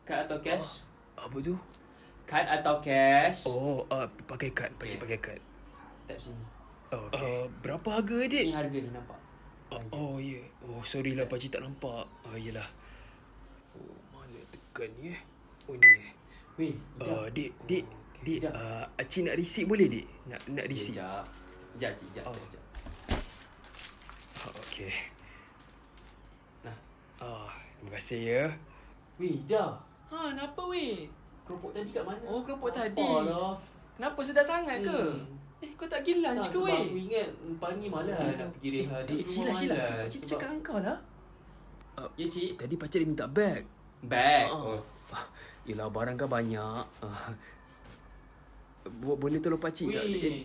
Kad atau cash? Apa tu? Kad atau cash? Oh, pakai kad. Pakcik pakai kad. Tap sini. Oh, okay. Berapa harga, adik? Ni harga ni nampak. Oh, ya. Yeah. Oh, sorry lah pakcik tak nampak. Yelah. Oh, mana tekan ni Oh, ni Weh, Dik, Dik. Dik, Sekejap. Acik nak receipt boleh, Dik? Nak receipt? Sekejap. Sekejap, cik. Sekejap. Okay. Nah. Terima kasih ya. Weh, dah. Kenapa weh? Keropok tadi kat mana? Oh, keropok tadi. Apalah. Kenapa sedap sangat ke? Kau tak pergi lunch ke sebab weh? aku ingat pagi malam nak pergi rehat. Dik, Sila. Pakcik tu cakap dengan kau lah. Ya, cik. Tadi pakcik dia minta bag. Bag. Yelah, barang kan banyak. Boleh tolong pakcik tak? Weh.